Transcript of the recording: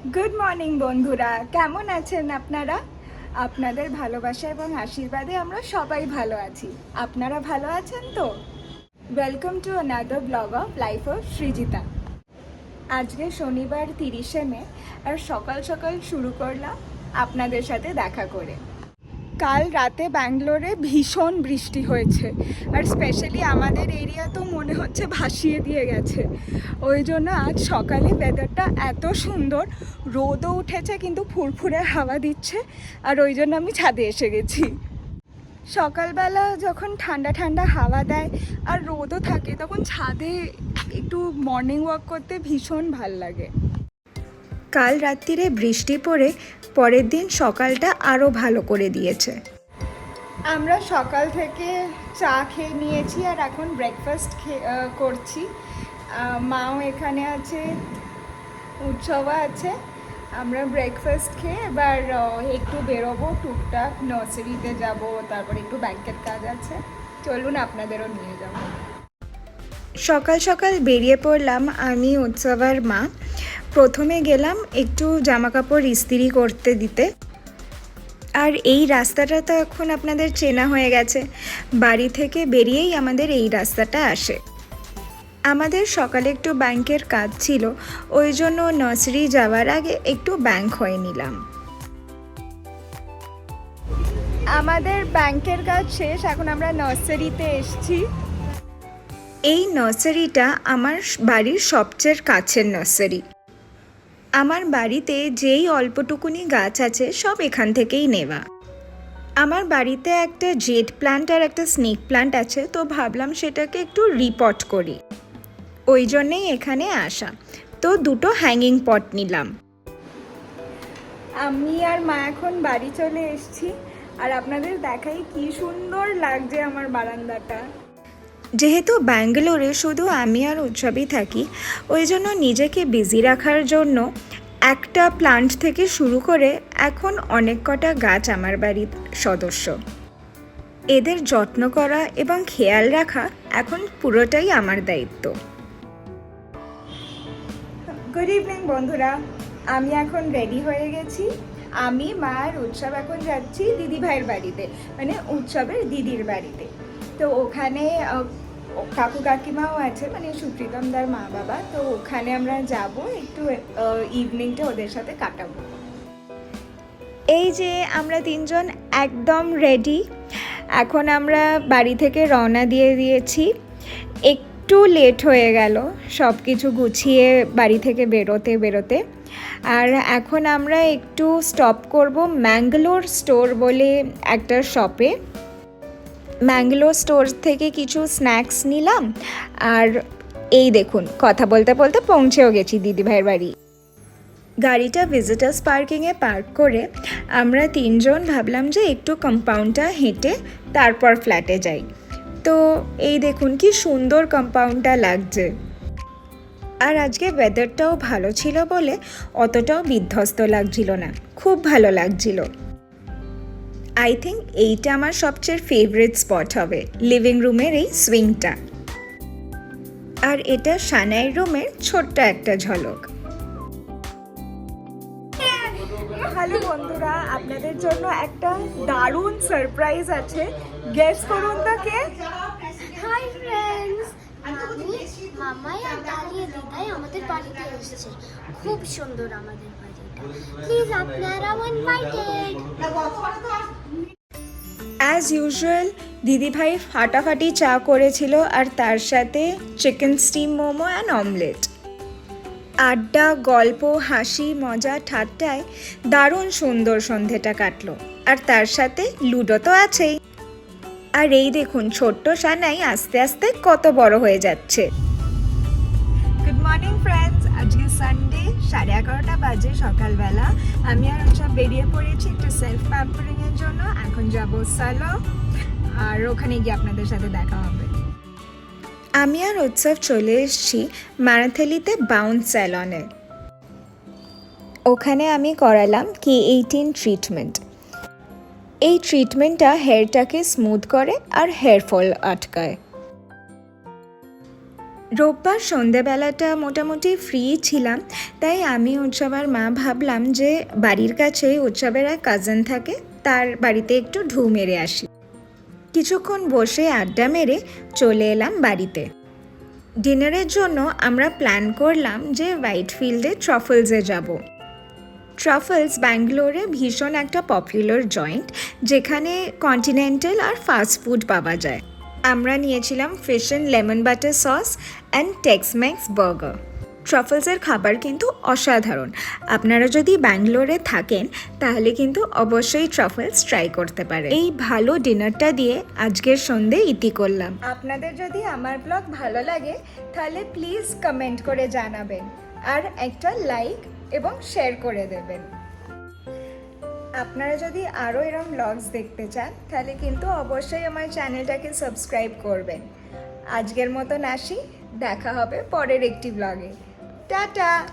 Good morning বন্ধুরা, কেমন আছেন আপনারা? আপনাদের ভালোবাসা এবং আশীর্বাদে আমরা সবাই ভালো আছি। আপনারা ভালো আছেন তো? Welcome to another blog of life of Srijita. আজকে শনিবার 30শে মে, আর সকাল সকাল শুরু করলাম আপনাদের সাথে দেখা করে। কাল রাতে ব্যাঙ্গালোরে ভীষণ বৃষ্টি হয়েছে, আর স্পেশালি আমাদের এরিয়া তো মনে হচ্ছে ভাসিয়ে দিয়ে গেছে। ওই জন্য আজ সকালে ওয়েদারটা এত সুন্দর, রোদও উঠেছে কিন্তু ফুরফুরে হাওয়া দিচ্ছে, আর ওই জন্য আমি ছাদে এসে গেছি। সকালবেলা যখন ঠান্ডা ঠান্ডা হাওয়া দেয় আর রোদও থাকে, তখন ছাদে একটু মর্নিং ওয়াক করতে ভীষণ ভাল লাগে। কাল রাত্রিরে বৃষ্টি পড়ে পরের দিন সকালটা আরও ভালো করে দিয়েছে। আমরা সকাল থেকে চা খেয়ে নিয়েছি আর এখন ব্রেকফাস্ট করছি। মাও এখানে আছে, উৎসবা আছে। আমরা ব্রেকফাস্ট খেয়ে এবার একটু বেরোবো, টুকটাক নার্সারিতে যাব, তারপর একটু ব্যাংকের কাজ আছে। চলুন আপনাদেরও নিয়ে যাব। সকাল সকাল বেরিয়ে পড়লাম আমি, উৎসবার মা। প্রথমে গেলাম একটু জামাকাপড় ইস্ত্রি করতে দিতে। আর এই রাস্তাটা তো এখন আপনাদের চেনা হয়ে গেছে, বাড়ি থেকে বেরিয়েই আমাদের এই রাস্তাটা আসে। আমাদের সকালে একটু ব্যাংকের কাজ ছিল, ওই জন্য নার্সারি যাওয়ার আগে একটু ব্যাংক হয়ে নিলাম। আমাদের ব্যাংকের কাজ শেষ, এখন আমরা নার্সারিতে এসেছি। এই নার্সারিটা আমার বাড়ির সবচেয়ে কাছের নার্সারি। আমার বাড়িতে যেই অল্পটুকুনি গাছ আছে সব এখান থেকেই নেওয়া। আমার বাড়িতে একটা জেড প্ল্যান্ট আর একটা স্নেক প্ল্যান্ট আছে, তো ভাবলাম সেটাকে একটু রিপট করি, ওই জন্যেই এখানে আসা। তো দুটো হ্যাঙ্গিং পট নিলাম। আমি আর মা এখন বাড়ি চলে এসেছি, আর আপনাদের দেখাই কি সুন্দর লাগছে আমার বারান্দাটা। যেহেতু ব্যাঙ্গালোরে শুধু আমি আর উৎসবই থাকি, ওই জন্য নিজেকে বিজি রাখার জন্য একটা প্লান্ট থেকে শুরু করে এখন অনেক কটা গাছ আমার বাড়ির সদস্য। এদের যত্ন করা এবং খেয়াল রাখা এখন পুরোটাই আমার দায়িত্ব। গুড ইভিনিং বন্ধুরা, আমি এখন রেডি হয়ে গেছি। আমি, মা আর উৎসব এখন যাচ্ছি দিদিভাইয়ের বাড়িতে, মানে উৎসবের দিদির বাড়িতে। তো ওখানে কাকু কাকিমাও আছে, মানে সুপ্রীতমদার মা বাবা। তো ওখানে আমরা যাব, একটু ইভিনিংটা ওদের সাথে কাটাবো। এই যে আমরা তিনজন একদম রেডি। এখন আমরা বাড়ি থেকে রওনা দিয়ে দিয়েছি। একটু লেট হয়ে গেল সব কিছু গুছিয়ে বাড়ি থেকে বেরোতে। আর এখন আমরা একটু স্টপ করব ম্যাঙ্গালোর স্টোর বলে একটা শপে। ম্যাঙ্গালোর স্টোর থেকে কিছু স্ন্যাক্স নিলাম, আর এই দেখুন কথা বলতে বলতে পৌঁছেও গেছি দিদিভাইয়ের বাড়ি। গাড়িটা ভিজিটার্স পার্কিংয়ে পার্ক করে আমরা তিনজন ভাবলাম যে একটু কম্পাউন্ডটা হেঁটে তারপর ফ্ল্যাটে যাই। তো এই দেখুন কি সুন্দর কম্পাউন্ডটা লাগছে। আর আজকে ওয়েদারটাও ভালো ছিল বলে অতটাও বিধ্বস্ত লাগছিল না, খুব ভালো লাগছিল। আই থিঙ্ক এইটা আমার সবচেয়ে ফেভারিট স্পট হবে, লিভিং রুমের এই সুইংটা। আর এটা সানাইয়ের রুমের ছোট্ট একটা ঝলক। হ্যালো বন্ধুরা, আপনাদের জন্য একটা দারুণ সারপ্রাইজ আছে। গেস করুন তো কে? হাই ফ্রেন্ডস, আমি মামাই আর দালি দিদাই আমাদের বাড়িতে এসেছে। খুব সুন্দর আমাদের বাড়িটা, প্লিজ আপনারাও ইনভাইটেড। অ্যাজ ইউজুয়াল দিদিভাই ফাটাফাটি চা করেছিল, আর তার সাথে chicken steam momo and omelette. আড্ডা, গল্প, হাসি, মজা, ঠাট্টায় দারুণ সুন্দর সন্ধেটা কাটলো। আর তার সাথে লুডো তো আছেই। আর এই দেখুন ছোট্ট সানাই আস্তে আস্তে কত বড় হয়ে যাচ্ছে। গুড মর্নিং ফ্রেন্ডস, আজকে সানডে, 11:30 বাজে সকালবেলা। আমি আর সব বেরিয়ে পড়েছি একটু সেলফ প্যাম্পারিংয়ের জন্য। এখন যাব সালো, আর ওখানে গিয়ে আপনাদের সাথে দেখা হবে। আমি আর উৎসব চলে এসেছি মারাথালিতে বাউন্স স্যালনে। ওখানে আমি করালাম K18 ট্রিটমেন্ট। এই ট্রিটমেন্টটা হেয়ারটাকে স্মুথ করে আর হেয়ার ফল আটকায়। রোববার সন্ধেবেলাটা মোটামুটি ফ্রি ছিলাম, তাই আমি উৎসবের মা ভাবলাম যে বাড়ির কাছেই উৎসবের এক কাজিন থাকে, তার বাড়িতে একটু ঢু মেরে আসি। কিছুক্ষণ বসে আড্ডা মেরে চলে এলাম বাড়িতে। ডিনারের জন্য আমরা প্ল্যান করলাম যে হোয়াইটফিল্ডে ট্রাফলসে যাব। ট্রাফলস ব্যাঙ্গালোরে ভীষণ একটা পপুলার জয়েন্ট, যেখানে কন্টিনেন্টাল আর ফাস্ট ফুড পাওয়া যায়। আমরা নিয়েছিলাম fish and lemon butter sauce and Tex Mex burger. ট্রাফলসের খাবার কিন্তু অসাধারণ। আপনারা যদি ব্যাঙ্গালোরে থাকেন তাহলে কিন্তু অবশ্যই ট্রাফলস ট্রাই করতে পারেন। এই ভালো ডিনারটা দিয়ে আজকের সন্ধে ইতি করলাম। আপনাদের যদি আমার ব্লগ ভালো লাগে তাহলে প্লিজ কমেন্ট করে জানাবেন আর একটা লাইক এবং শেয়ার করে দেবেন। আপনারা যদি আরও এরকম ব্লগস দেখতে চান তাহলে কিন্তু অবশ্যই আমার চ্যানেলটাকে সাবস্ক্রাইব করবেন। আজকের মতন আসি, দেখা হবে পরের একটি ব্লগে। টাটা।